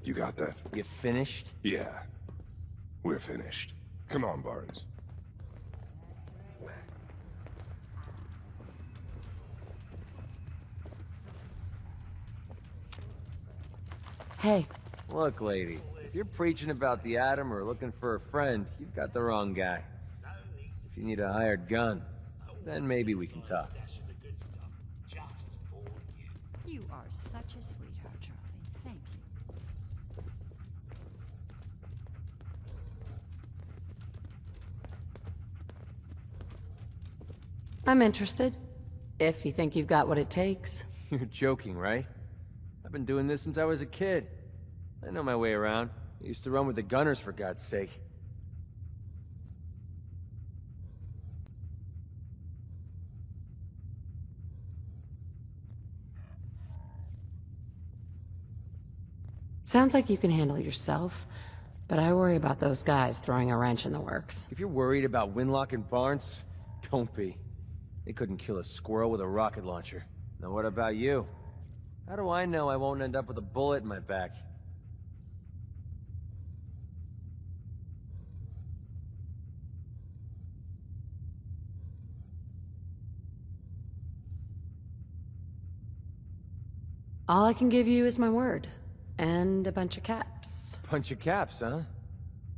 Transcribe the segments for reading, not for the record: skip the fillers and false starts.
You got that? You finished? Yeah. We're finished. Come on, Barnes. Hey. Look, lady, if you're preaching about the atom or looking for a friend, you've got the wrong guy. If you need a hired gun, then maybe we can talk. You are such a sweetheart, Charlie. Thank you. I'm interested. If you think you've got what it takes. You're joking, right? I've been doing this since I was a kid. I know my way around. I used to run with the gunners, for God's sake. Sounds like you can handle yourself, but I worry about those guys throwing a wrench in the works. If you're worried about Winlock and Barnes, don't be. They couldn't kill a squirrel with a rocket launcher. Now what about you? How do I know I won't end up with a bullet in my back? All I can give you is my word. And a bunch of caps. Bunch of caps, huh?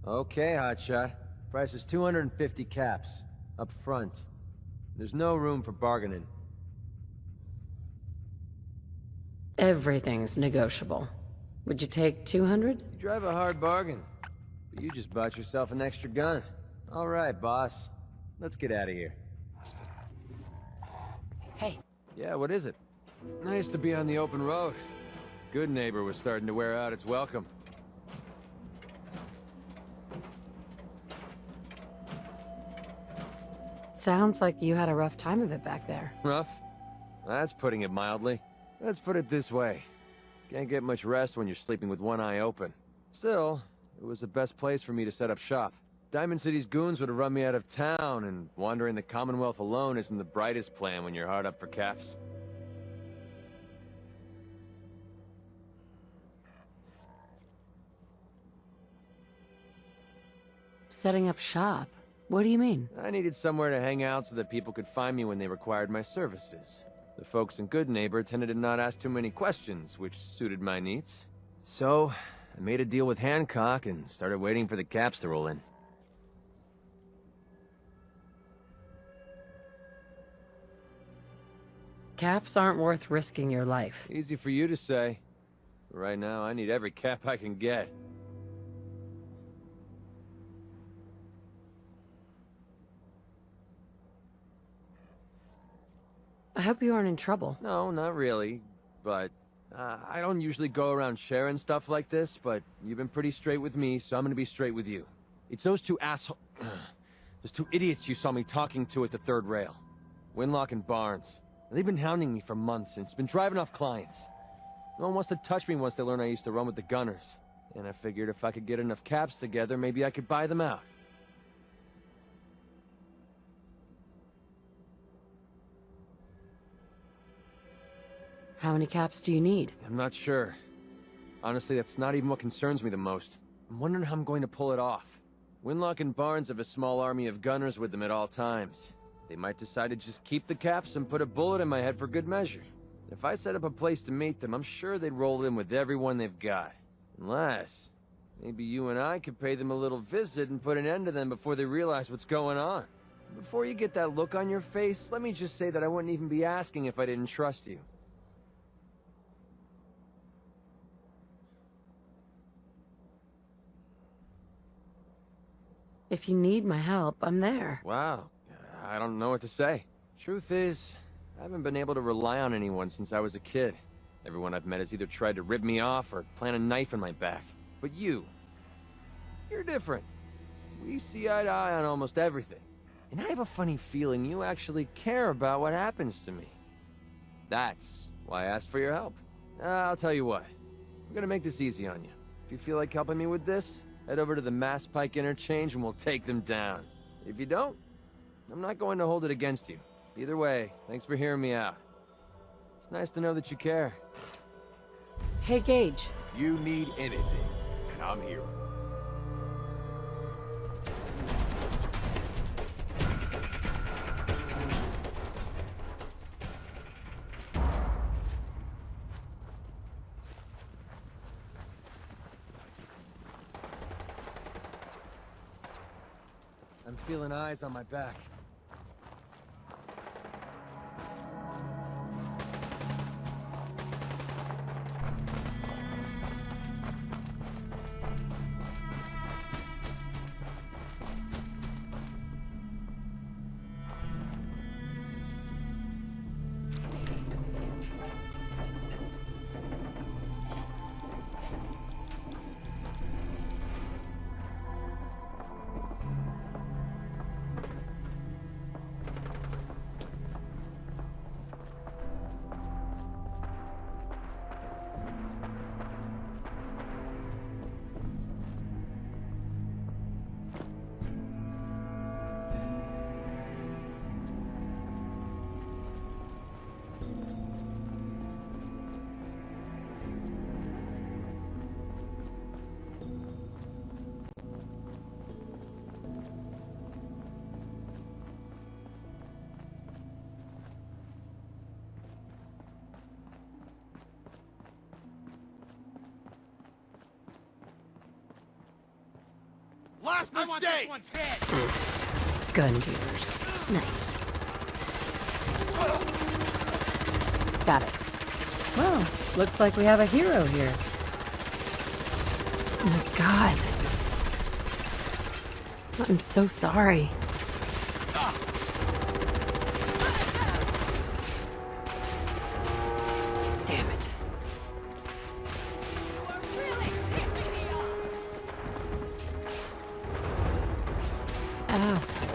Okay, hotshot. Price is 250 caps. Up front. There's no room for bargaining. Everything's negotiable. Would you take 200? You drive a hard bargain. But you just bought yourself an extra gun. All right, boss. Let's get out of here. Hey. Yeah, what is it? Nice to be on the open road. Good neighbor was starting to wear out its welcome. Sounds like you had a rough time of it back there. Rough? That's putting it mildly. Let's put it this way. Can't get much rest when you're sleeping with one eye open. Still, it was the best place for me to set up shop. Diamond City's goons would have run me out of town, and wandering the Commonwealth alone isn't the brightest plan when you're hard up for caps. Setting up shop? What do you mean? I needed somewhere to hang out so that people could find me when they required my services. The folks in Good Neighbor tended to not ask too many questions, which suited my needs. So, I made a deal with Hancock and started waiting for the caps to roll in. Caps aren't worth risking your life. Easy for you to say. But right now, I need every cap I can get. I hope you aren't in trouble. No, not really. But, I don't usually go around sharing stuff like this, but you've been pretty straight with me, so I'm gonna be straight with you. It's those two those two idiots you saw me talking to at the third rail. Winlock and Barnes. They've been hounding me for months, and it's been driving off clients. No one wants to touch me once they learn I used to run with the gunners. And I figured if I could get enough caps together, maybe I could buy them out. How many caps do you need? I'm not sure. Honestly, that's not even what concerns me the most. I'm wondering how I'm going to pull it off. Winlock and Barnes have a small army of gunners with them at all times. They might decide to just keep the caps and put a bullet in my head for good measure. If I set up a place to meet them, I'm sure they'd roll in with everyone they've got. Unless, maybe you and I could pay them a little visit and put an end to them before they realize what's going on. Before you get that look on your face, let me just say that I wouldn't even be asking if I didn't trust you. If you need my help, I'm there. Wow, I don't know what to say. Truth is, I haven't been able to rely on anyone since I was a kid. Everyone I've met has either tried to rip me off or plant a knife in my back. But you're different. We see eye to eye on almost everything. And I have a funny feeling you actually care about what happens to me. That's why I asked for your help. I'll tell you what, I'm gonna make this easy on you. If you feel like helping me with this, head over to the Mass Pike interchange and we'll take them down. If you don't, I'm not going to hold it against you. Either way, thanks for hearing me out. It's nice to know that you care. Hey, Gage. You need anything, and I'm here. I'm feeling eyes on my back. Last mistake! One's head. Gun dealers. Nice. Got it. Well, looks like we have a hero here. Oh my god. I'm so sorry. Damn it. Asshole.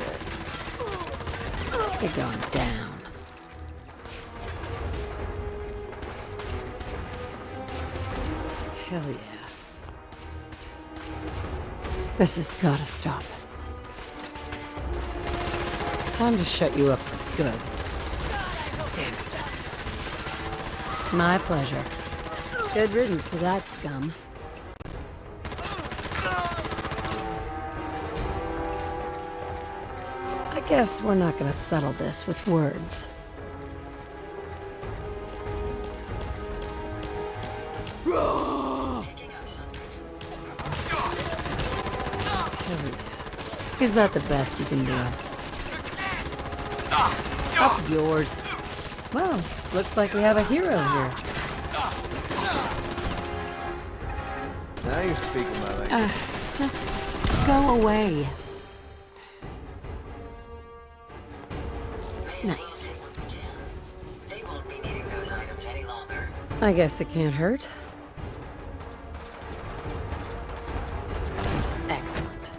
You're going down. Hell yeah. This has gotta stop. Time to shut you up for good. Damn it. My pleasure. Good riddance to that scum. I guess we're not gonna settle this with words. Is that the best you can do? Up yours. Well, looks like we have a hero here. Now you're speaking my language. Just go away. Nice. They won't be needing those items any longer. I guess it can't hurt. Excellent.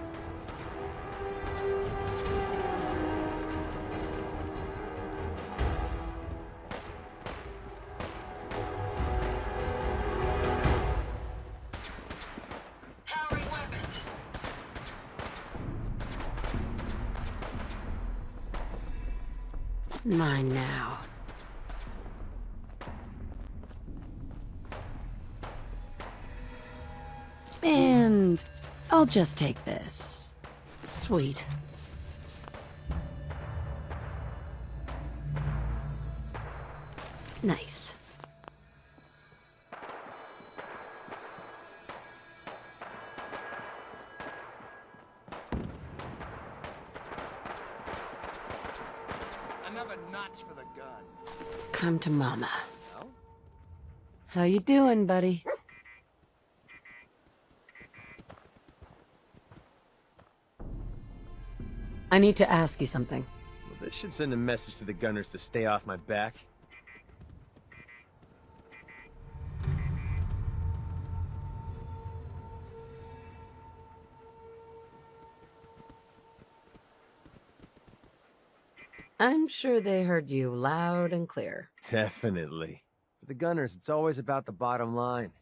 Powering weapons. Mine now. And I'll just take this. Sweet. Nice. Another notch for the gun. Come to mama. How you doing, buddy? I need to ask you something. Well, this should send a message to the gunners to stay off my back. I'm sure they heard you loud and clear. Definitely. For the gunners, it's always about the bottom line.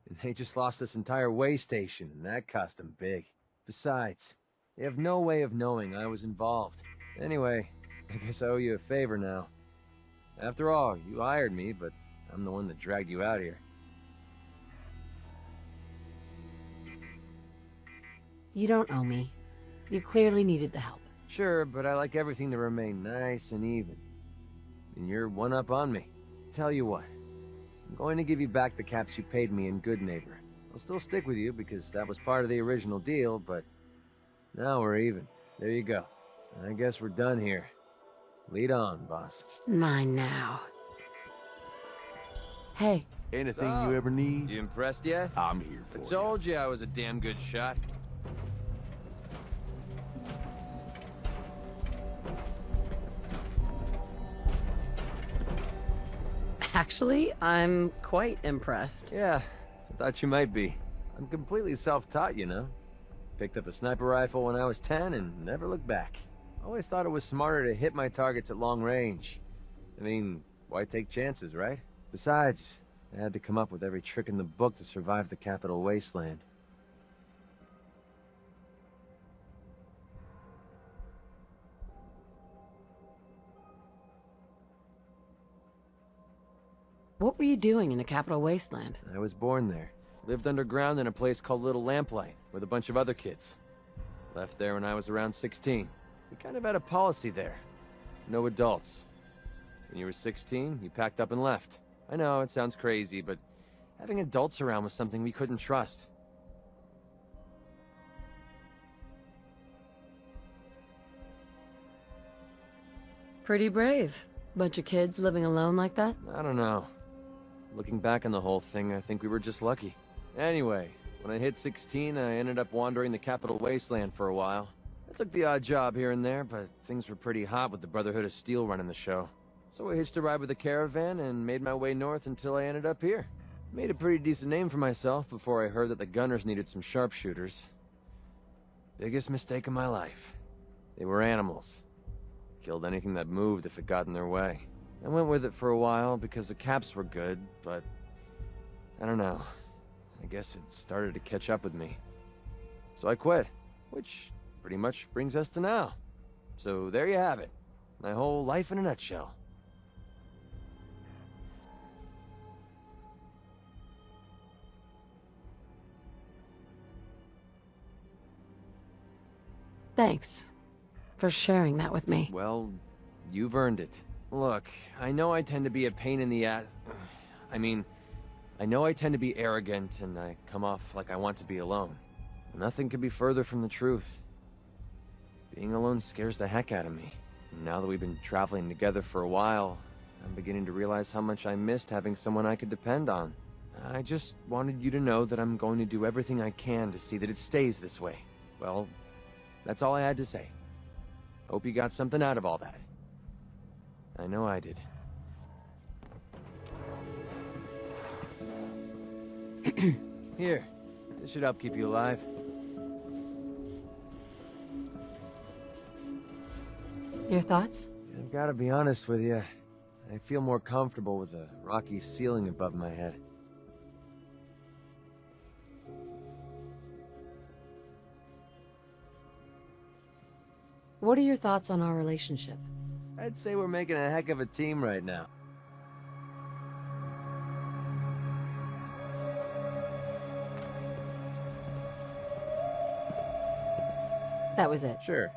And they just lost this entire way station, and that cost them big. Besides, they have no way of knowing I was involved. Anyway, I guess I owe you a favor now. After all, you hired me, but I'm the one that dragged you out here. You don't owe me. You clearly needed the help. Sure, but I like everything to remain nice and even. And you're one up on me. Tell you what, I'm going to give you back the caps you paid me in Good Neighbor. I'll still stick with you because that was part of the original deal, but now we're even. There you go. I guess we're done here. Lead on, boss. Mine now. Hey, Anything So, you ever need, You impressed yet? I'm here I for you. told you I was a damn good shot. actually, I'm quite impressed. Yeah, I thought you might be. I'm completely self-taught, you know. Picked up a sniper rifle when I was 10 and never looked back. Always thought it was smarter to hit my targets at long range. I mean, why take chances, right? Besides, I had to come up with every trick in the book to survive the Capital Wasteland. What were you doing in the Capital Wasteland? I was born there. Lived underground in a place called Little Lamplight, with a bunch of other kids. Left there when I was around 16. We kind of had a policy there. No adults. When you were 16, you packed up and left. I know, it sounds crazy, but having adults around was something we couldn't trust. Pretty brave. Bunch of kids living alone like that? I don't know. Looking back on the whole thing, I think we were just lucky. Anyway, when I hit 16, I ended up wandering the Capital Wasteland for a while. I took the odd job here and there, but things were pretty hot with the Brotherhood of Steel running the show. So I hitched a ride with a caravan and made my way north until I ended up here. Made a pretty decent name for myself before I heard that the gunners needed some sharpshooters. Biggest mistake of my life. They were animals. Killed anything that moved if it got in their way. I went with it for a while because the caps were good, but I don't know. I guess it started to catch up with me. So I quit, which pretty much brings us to now. So there you have it. My whole life in a nutshell. Thanks for sharing that with me. Well, you've earned it. Look, I know I tend to be a pain in the ass. I mean, I know I tend to be arrogant and I come off like I want to be alone. Nothing could be further from the truth. Being alone scares the heck out of me. And now that we've been traveling together for a while, I'm beginning to realize how much I missed having someone I could depend on. I just wanted you to know that I'm going to do everything I can to see that it stays this way. Well, that's all I had to say. Hope you got something out of all that. I know I did. Here, this should help keep you alive. Your thoughts? I've got to be honest with you. I feel more comfortable with a rocky ceiling above my head. What are your thoughts on our relationship? I'd say we're making a heck of a team right now. That was it. Sure.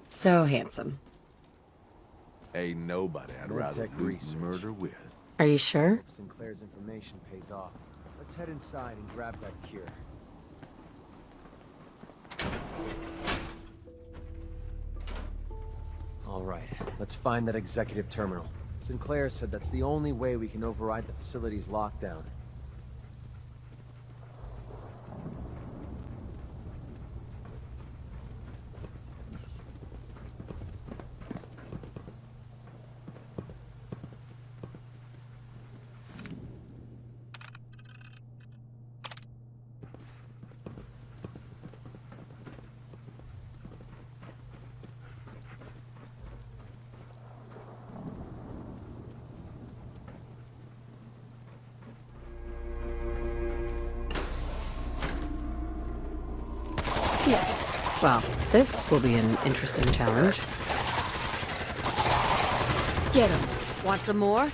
So handsome. Ain't nobody I'd rather Tech do research. murder with. Are you sure? Sinclair's information pays off. Let's head inside and grab that cure. All right, let's find that executive terminal. Sinclair said that's the only way we can override the facility's lockdown. Well, this will be an interesting challenge. Get him. Want some more?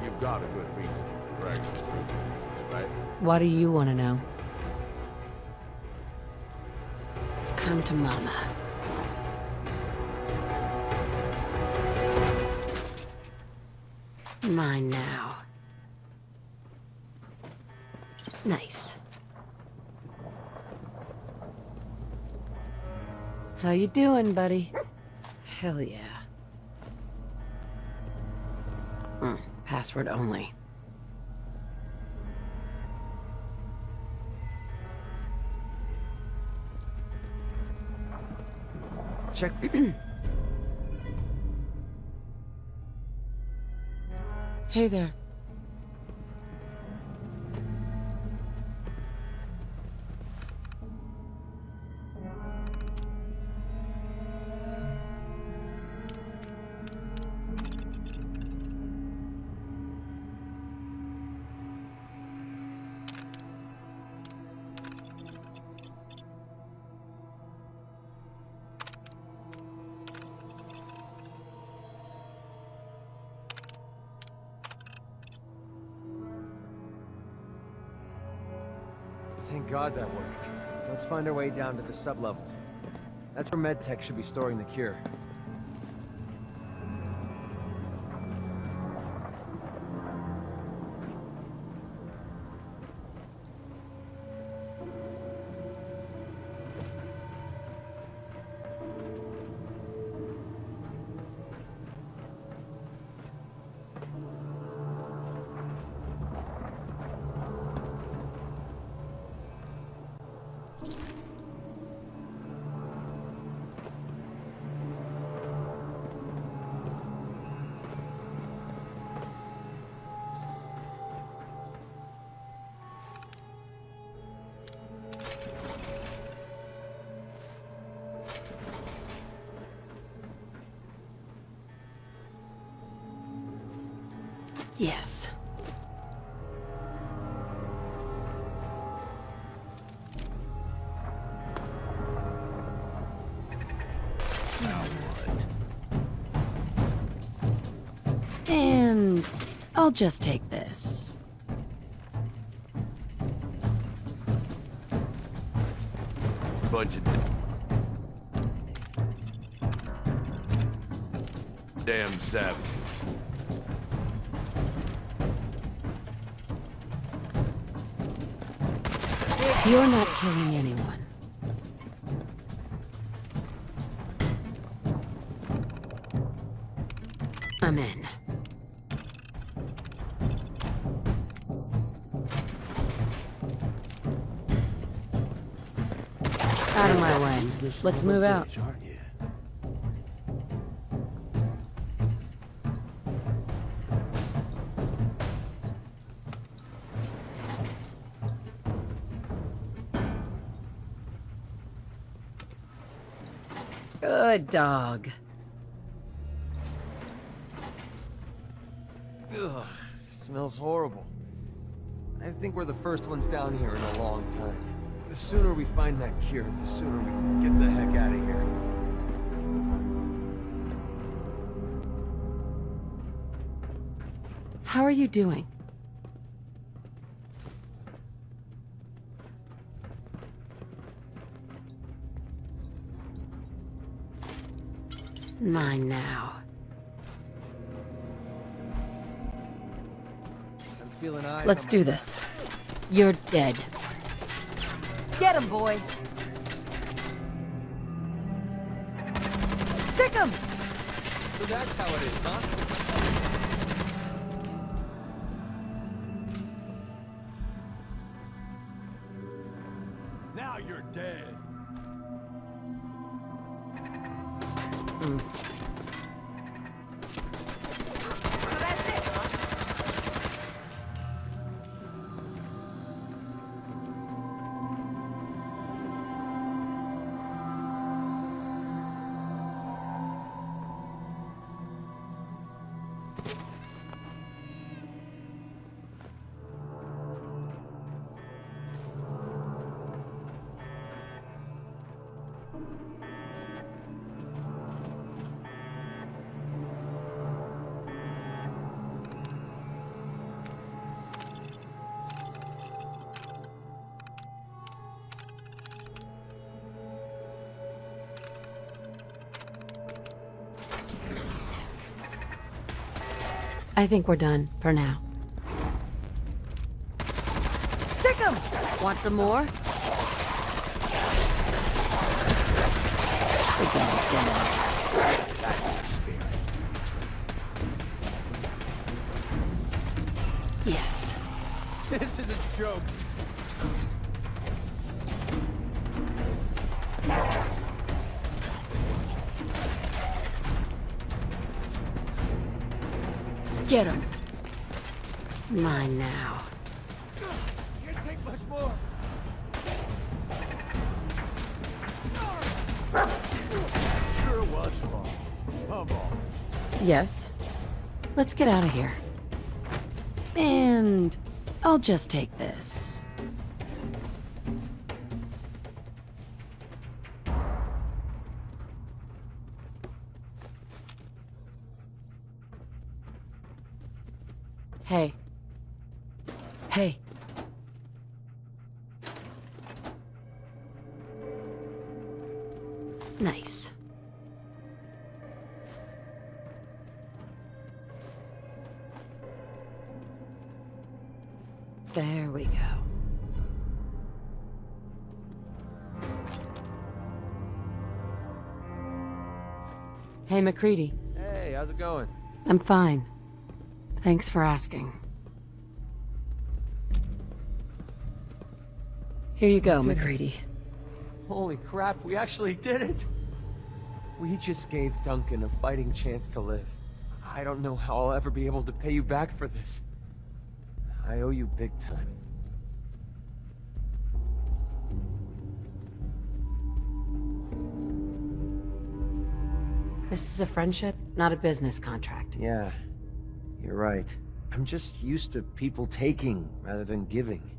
You've got a good reason, right? Right? What do you want to know? Come to Mama. Mine now. Nice. How you doing, buddy? Hell yeah. Password only. Check. Hey there. Thank God that worked. Let's find our way down to the sub-level. That's where MedTech should be storing the cure. Yes. And I'll just take this. Bunch of damn savages. You're not killing anyone. I'm in. Out of my way. Let's move out. Aren't you? Good dog. Ugh, smells horrible. I think we're the first ones down here in a long time. The sooner we find that cure, the sooner we can get the heck out of here. How are you doing? Mine now. I'm feeling eyes. Let's do this. You're dead. Get him, boy! Sick him! So that's how it is, huh? Now you're dead. So that's it, huh? I think we're done, for now. Sick 'em! Want some more? Yes. This is a joke. Get him. Mine now. Can't take much more. Sure was fun. Come on. Yes. Let's get out of here. And I'll just take this. Hey. Hey. Nice. There we go. Hey, McCready. Hey, how's it going? I'm fine. Thanks for asking. Here you go, McCready. Holy crap, we actually did it! We just gave Duncan a fighting chance to live. I don't know how I'll ever be able to pay you back for this. I owe you big time. This is a friendship, not a business contract. Yeah, you're right. I'm just used to people taking rather than giving.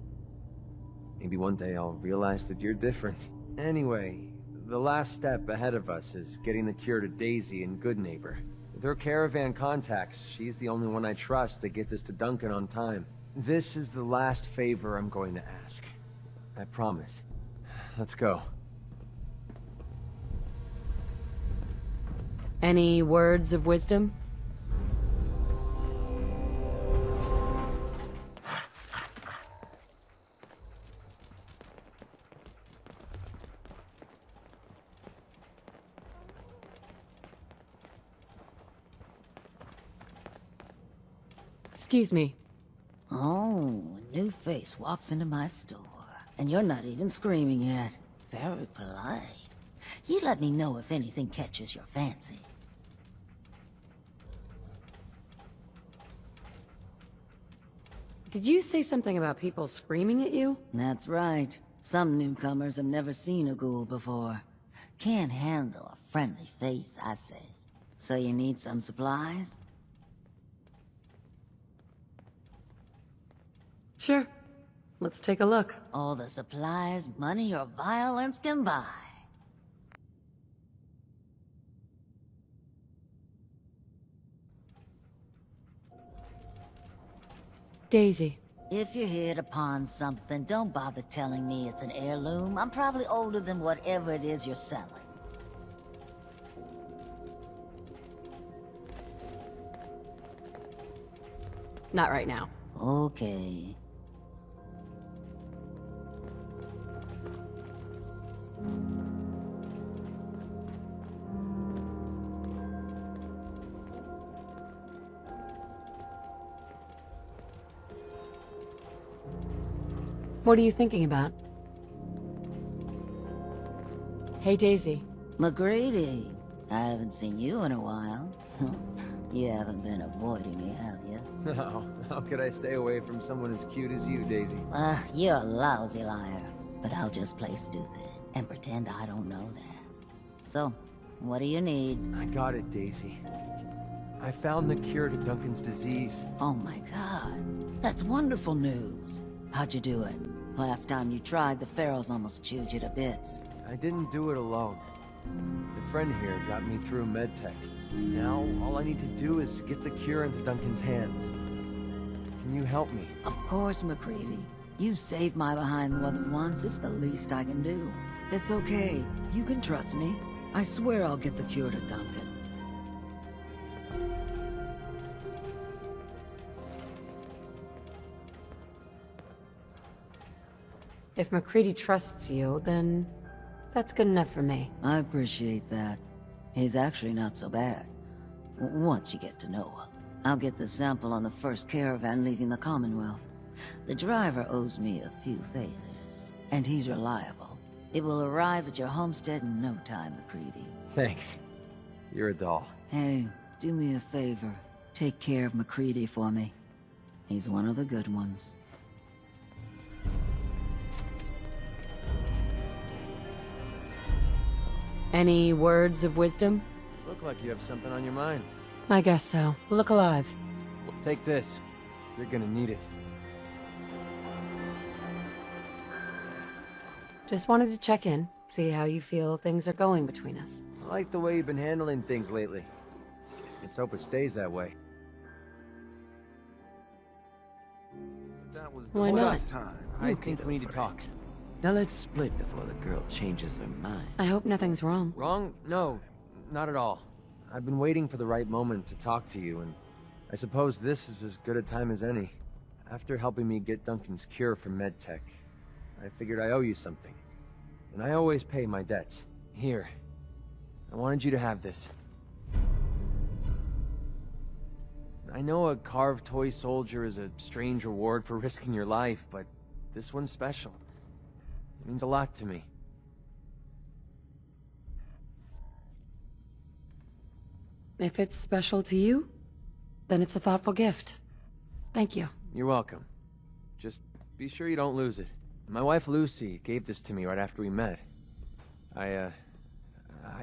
Maybe one day I'll realize that you're different. Anyway, the last step ahead of us is getting the cure to Daisy and Good Neighbor. With her caravan contacts, she's the only one I trust to get this to Duncan on time. This is the last favor I'm going to ask. I promise. Let's go. Any words of wisdom? Excuse me. Oh, a new face walks into my store. And you're not even screaming yet. Very polite. You let me know if anything catches your fancy. Did you say something about people screaming at you? That's right. Some newcomers have never seen a ghoul before. Can't handle a friendly face, I say. So you need some supplies? Sure. Let's take a look. All the supplies money or violence can buy. Daisy. If you hit upon something, don't bother telling me it's an heirloom. I'm probably older than whatever it is you're selling. Not right now. Okay. What are you thinking about? Hey, Daisy. McCready, I haven't seen you in a while. You haven't been avoiding me, have you? No, how could I stay away from someone as cute as you, Daisy? You're a lousy liar. But I'll just play stupid and pretend I don't know that. So, what do you need? I got it, Daisy. I found the cure to Duncan's disease. Oh my god. That's wonderful news. How'd you do it? Last time you tried, the pharaohs almost chewed you to bits. I didn't do it alone. A friend here got me through medtech. Now, all I need to do is get the cure into Duncan's hands. Can you help me? Of course, McCready. You've saved my behind more than once. It's the least I can do. It's okay. You can trust me. I swear I'll get the cure to Duncan. If McCready trusts you, then that's good enough for me. I appreciate that. He's actually not so bad. Once you get to know him. I'll get the sample on the first caravan leaving the Commonwealth. The driver owes me a few favors, and he's reliable. It will arrive at your homestead in no time, McCready. Thanks. You're a doll. Hey, do me a favor. Take care of McCready for me. He's one of the good ones. Any words of wisdom? Look like you have something on your mind. I guess so. Look alive. Well, take this. You're gonna need it. Just wanted to check in, see how you feel things are going between us. I like the way you've been handling things lately. Let's hope it stays that way. That was the Why not? last time. I think we need to talk. Now let's split before the girl changes her mind. I hope nothing's wrong. Wrong? No, not at all. I've been waiting for the right moment to talk to you, and I suppose this is as good a time as any. After helping me get Duncan's cure for medtech, I figured I owe you something. And I always pay my debts. Here. I wanted you to have this. I know a carved toy soldier is a strange reward for risking your life, but this one's special. It means a lot to me. If it's special to you, then it's a thoughtful gift. Thank you. You're welcome. Just be sure you don't lose it. My wife Lucy gave this to me right after we met. I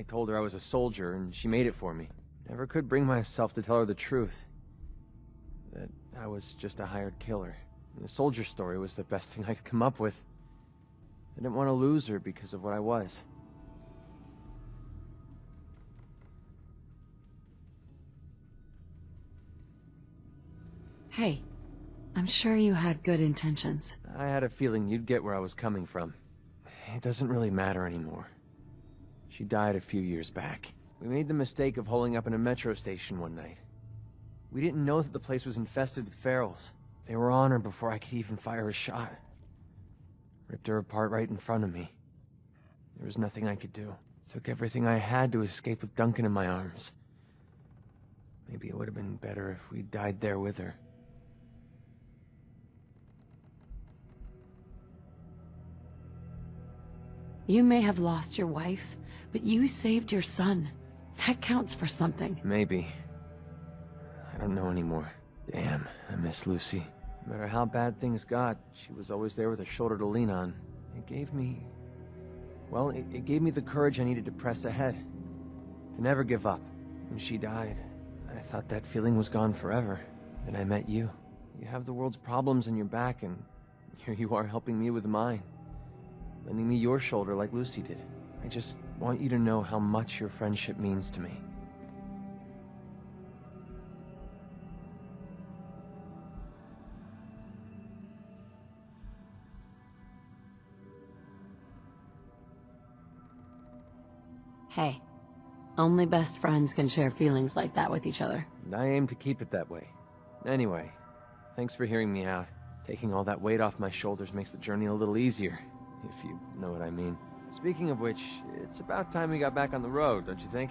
told her I was a soldier, and she made it for me. Never could bring myself to tell her the truth. That I was just a hired killer. And the soldier story was the best thing I could come up with. I didn't want to lose her because of what I was. Hey, I'm sure you had good intentions. I had a feeling you'd get where I was coming from. It doesn't really matter anymore. She died a few years back. We made the mistake of holding up in a metro station one night. We didn't know that the place was infested with ferals. They were on her before I could even fire a shot. Ripped her apart right in front of me. There was nothing I could do. Took everything I had to escape with Duncan in my arms. Maybe it would have been better if we died there with her. You may have lost your wife, but you saved your son. That counts for something. Maybe. I don't know anymore. Damn, I miss Lucy. No matter how bad things got, she was always there with a shoulder to lean on. It gave me... well, it gave me the courage I needed to press ahead. To never give up. When she died, I thought that feeling was gone forever. Then I met you. You have the world's problems in your back, and here you are helping me with mine. Lending me your shoulder like Lucy did. I just want you to know how much your friendship means to me. Hey, only best friends can share feelings like that with each other. And I aim to keep it that way. Anyway, thanks for hearing me out. Taking all that weight off my shoulders makes the journey a little easier, if you know what I mean. Speaking of which, it's about time we got back on the road, don't you think?